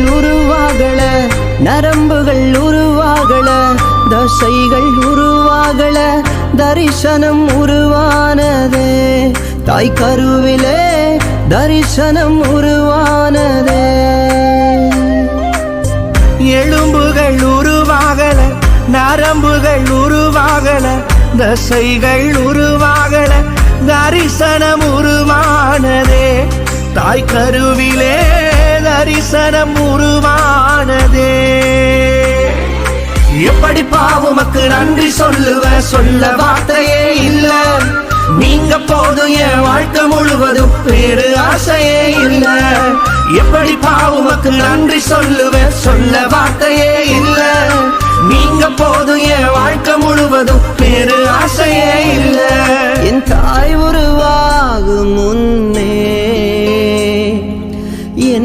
உருவாகல, நரம்புகள் உருவாகல, தசைகள் உருவாகல, தரிசனம் உருவானதே. தாய் கருவிலே தரிசனம் உருவானதே. எலும்புகள் உருவாகல, நரம்புகள் உருவாகல, தசைகள் உருவாகல, தரிசனம் உருவானதே. தாய் கருவிலே தரிசனம் உருவானதே. எப்படி பாவுமக்கு நன்றி சொல்லுவ, சொல்ல வார்த்தையே இல்ல. நீங்க போதும் என் வாழ்க்கை முழுவதும் வேறு ஆசையே இல்ல. எப்படி பாவுமக்கு நன்றி சொல்லுவ, சொல்ல வார்த்தையே இல்ல. நீங்க போதும் என் வாழ்க்கை முழுவதும் வேறு ஆசையே இல்ல. என் தாய் உருவாகும் முன்னே